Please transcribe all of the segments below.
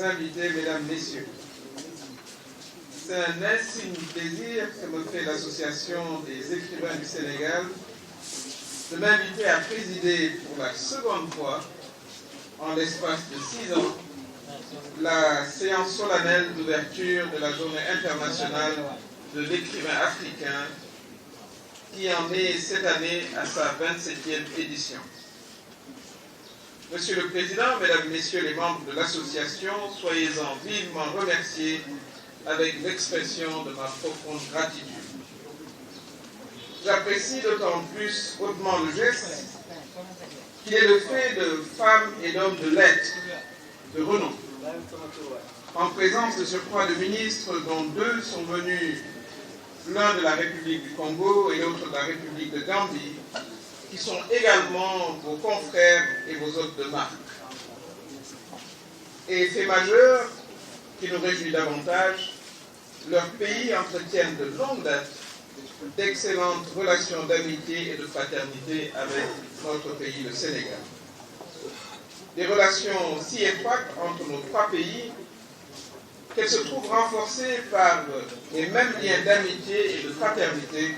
invités, mesdames, messieurs, c'est un insigne plaisir que me fait l'Association des écrivains du Sénégal de m'inviter à présider pour la seconde fois, en l'espace de 6 ans, la séance solennelle d'ouverture de la Journée internationale de l'écrivain africain qui en est cette année à sa 27e édition. Monsieur le Président, Mesdames, Messieurs les membres de l'association, soyez-en vivement remerciés avec l'expression de ma profonde gratitude. J'apprécie d'autant plus hautement le geste qu'il est le fait de femmes et d'hommes de lettres, de renom, en présence de surcroît de ministres dont 2 sont venus, l'un de la République du Congo et l'autre de la République de Gambie, qui sont également vos confrères et vos hôtes de marque. Et fait majeur, qui nous réjouit davantage, leurs pays entretiennent de longue date d'excellentes relations d'amitié et de fraternité avec notre pays, le Sénégal. Des relations si étroites entre nos 3 pays qu'elles se trouvent renforcées par les mêmes liens d'amitié et de fraternité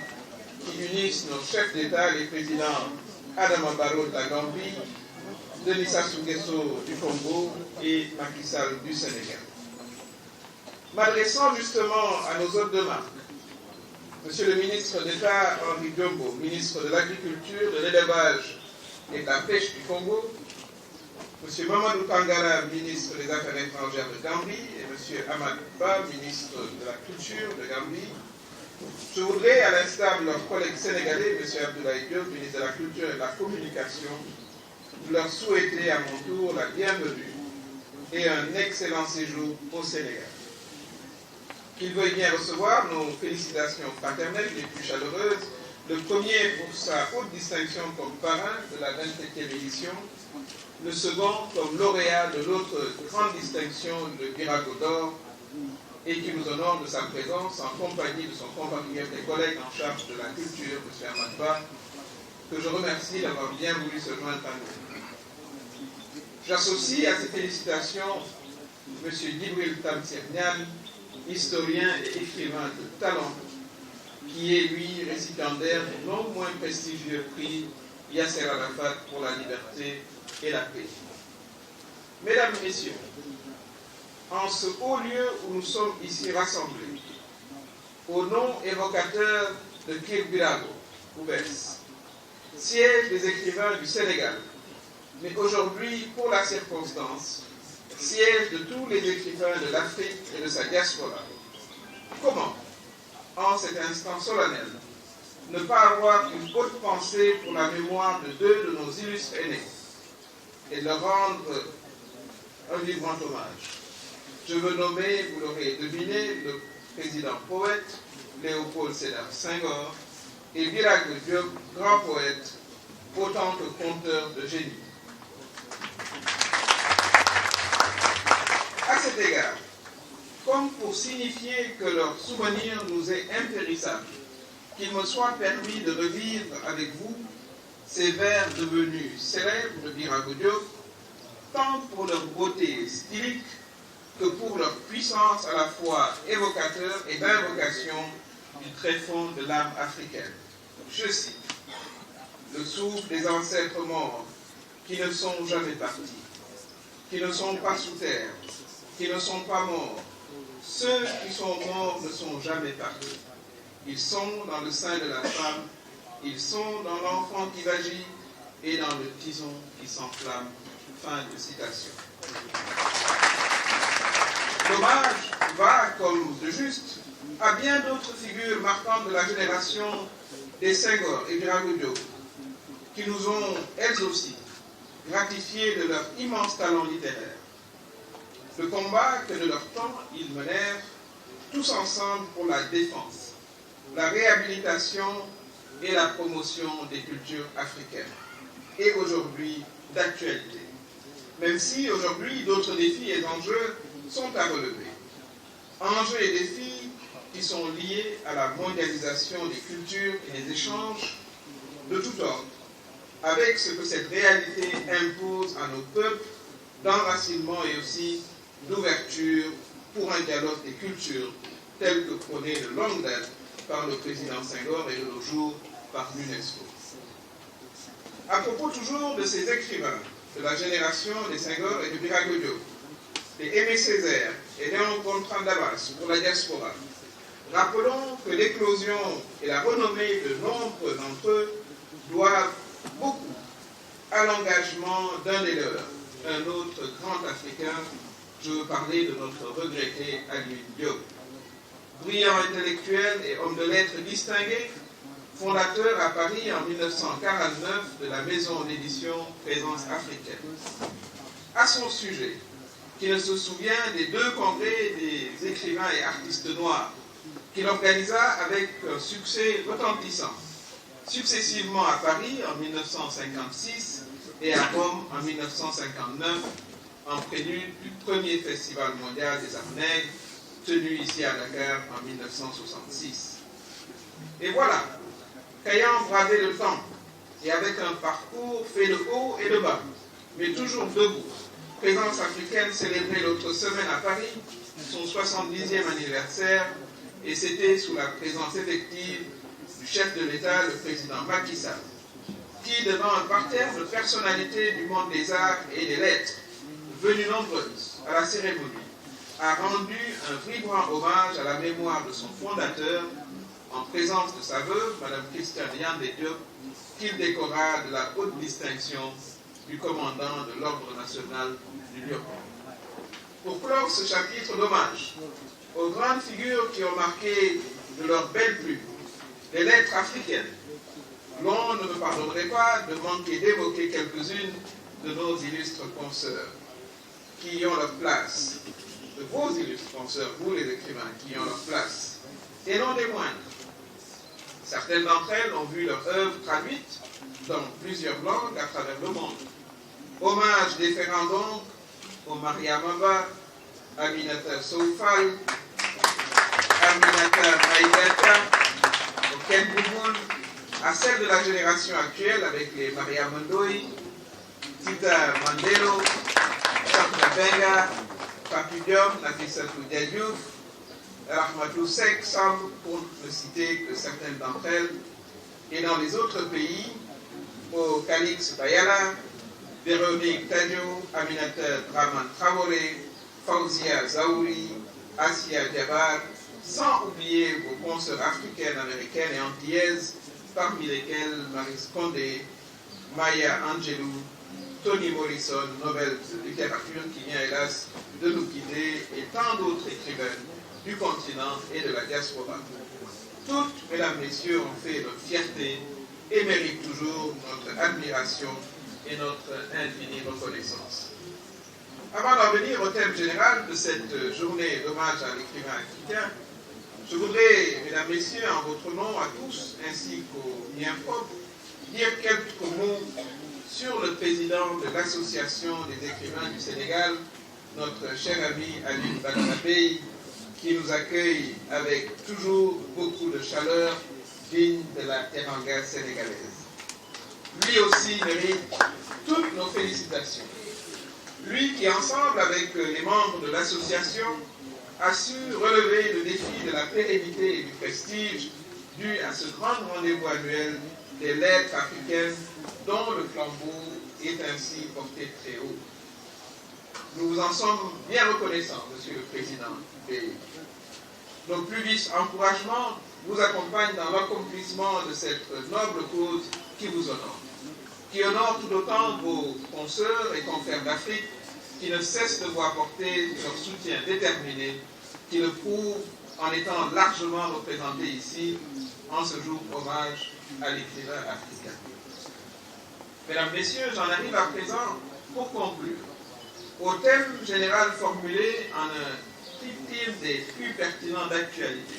qui unissent nos chefs d'État, les présidents Adama Barrow de la Gambie, Denis Sassou Nguesso du Congo et Macky Sall du Sénégal. M'adressant justement à nos hôtes de marque, Monsieur le ministre d'État Henri Diombo, ministre de l'Agriculture, de l'Élevage et de la Pêche du Congo, Monsieur Mamadou Tangara, ministre des Affaires étrangères de Gambie, et Monsieur Ahmad Ba, ministre de la Culture de Gambie, je voudrais, à l'instar de leurs collègues sénégalais, Monsieur Abdoulaye Diop, ministre de la Culture et de la Communication, leur souhaiter à mon tour la bienvenue et un excellent séjour au Sénégal. Qu'ils veuillent bien recevoir nos félicitations fraternelles les plus chaleureuses, le premier pour sa haute distinction comme parrain de la 27e édition, le second comme lauréat de l'autre grande distinction, le Birago d'Or, et qui nous honore de sa présence en compagnie de son compatriote et collègue en charge de la culture, M. Ahmad Ba, que je remercie d'avoir bien voulu se joindre à nous. J'associe à ces félicitations M. Djibril Tamsir Niane, historien et écrivain de talent, qui est, lui, récipiendaire du non moins prestigieux prix Yasser Arafat pour la liberté et la paix. Mesdames, Messieurs, en ce haut lieu où nous sommes ici rassemblés, au nom évocateur de Kirbirago, Ouvès, siège des écrivains du Sénégal, mais aujourd'hui, pour la circonstance, siège de tous les écrivains de l'Afrique et de sa diaspora. Comment, en cet instant solennel, ne pas avoir une haute pensée pour la mémoire de 2 de nos illustres aînés et leur rendre un vibrant hommage? Je veux nommer, vous l'aurez deviné, le président poète Léopold Sédar Senghor et Birago Diop, grand poète, autant que conteur de génie. À cet égard, comme pour signifier que leur souvenir nous est impérissable, qu'il me soit permis de revivre avec vous ces vers devenus célèbres de Birago Diop, tant pour leur beauté stylique que pour leur puissance à la fois évocateur et d'invocation du tréfonds de l'âme africaine. Je cite: le souffle des ancêtres morts qui ne sont jamais partis, qui ne sont pas sous terre, qui ne sont pas morts. Ceux qui sont morts ne sont jamais partis. Ils sont dans le sein de la femme, ils sont dans l'enfant qui vagit et dans le tison qui s'enflamme. Fin de citation. L'hommage va, comme de juste, à bien d'autres figures marquantes de la génération des Senghor et Birago Diop, qui nous ont, elles aussi, gratifiés de leur immense talent littéraire. Le combat que de leur temps ils menèrent, tous ensemble pour la défense, la réhabilitation et la promotion des cultures africaines, et aujourd'hui d'actualité. Même si aujourd'hui d'autres défis et enjeux sont à relever. Enjeux et défis qui sont liés à la mondialisation des cultures et des échanges de tout ordre, avec ce que cette réalité impose à nos peuples d'enracinement et aussi d'ouverture candidature pour un dialogue des cultures tel que prôné de longue date par le président Senghor et de nos jours par l'UNESCO. À propos toujours de ces écrivains de la génération des Senghor et de Birago Diop, des Aimé Césaire et Léon Gontran Damas pour la diaspora, rappelons que l'éclosion et la renommée de nombre d'entre eux doivent beaucoup à l'engagement d'un des leurs, un autre grand Africain. Je veux parler de notre regretté Alioune Diop. Brillant intellectuel et homme de lettres distingué, fondateur à Paris en 1949 de la maison d'édition Présence africaine. À son sujet, qui ne se souvient des 2 congrès des écrivains et artistes noirs qu'il organisa avec un succès retentissant, successivement à Paris en 1956 et à Rome en 1959, en prélude du premier festival mondial des arts nègres, tenu ici à Dakar en 1966. Et voilà qu'ayant bravé le temps et avec un parcours fait de haut et de bas, mais toujours debout, Présence africaine célébrait l'autre semaine à Paris son 70e anniversaire, et c'était sous la présence effective du chef de l'État, le président Macky Sall, qui, devant un parterre de personnalités du monde des arts et des lettres, venues nombreuses à la cérémonie, a rendu un vibrant hommage à la mémoire de son fondateur, en présence de sa veuve, Mme Christiane Yandé Diop, qu'il décora de la haute distinction du commandant de l'Ordre national du Lion. Pour clore ce chapitre d'hommage aux grandes figures qui ont marqué de leur belle plume les lettres africaines, l'on ne me pardonnerait pas de manquer d'évoquer quelques-unes de nos illustres consoeurs qui y ont leur place, de vos illustres consoeurs, vous les écrivains, qui y ont leur place, et non des moindres. Certaines d'entre elles ont vu leur œuvre traduite dans plusieurs langues à travers le monde. Hommage déférent donc au Maria Mamba, Aminata Soufal, Aminata Maïdata, au Ken Bouboul, à celle de la génération actuelle avec les Maria Mondoy, Tita Mandelo, Chakra Benga, Papi Diop, Nafissatou Diadiouf, Rahmatou Sek, Sam, pour ne citer que certaines d'entre elles, et dans les autres pays, au Calix Bayala, Véronique Tadio, Aminata Draman Traoré, Fauzia Zaouri, Asia Diabar, sans oublier vos consoeurs africaines, américaines et antillaises, parmi lesquelles Maryse Condé, Maya Angelou, Toni Morrison, Nobel de littérature, qui vient hélas de nous quitter, et tant d'autres écrivains du continent et de la diaspora. Toutes, mesdames, messieurs, ont fait notre fierté et méritent toujours notre admiration et notre infinie reconnaissance. Avant d'en venir au thème général de cette journée d'hommage à l'écrivain africain, je voudrais, mesdames, messieurs, en votre nom à tous, ainsi qu'aux miens propres, dire quelques mots sur le président de l'Association des écrivains du Sénégal, notre cher ami Alioune Badara Bèye, qui nous accueille avec toujours beaucoup de chaleur, digne de la teranga sénégalaise. Lui aussi mérite toutes nos félicitations. Lui qui, ensemble avec les membres de l'association, a su relever le défi de la pérennité et du prestige dû à ce grand rendez-vous annuel des lettres africaines dont le flambeau est ainsi porté très haut. Nous vous en sommes bien reconnaissants, Monsieur le Président. Et nos plus vifs encouragements vous accompagnent dans l'accomplissement de cette noble cause qui vous honore, qui honore tout autant vos consoeurs et confrères d'Afrique qui ne cessent de vous apporter leur soutien déterminé, qui le prouvent en étant largement représentés ici en ce jour hommage à l'écrivain africain. Mesdames, Messieurs, j'en arrive à présent pour conclure au thème général formulé en un triptyque des plus pertinents d'actualité.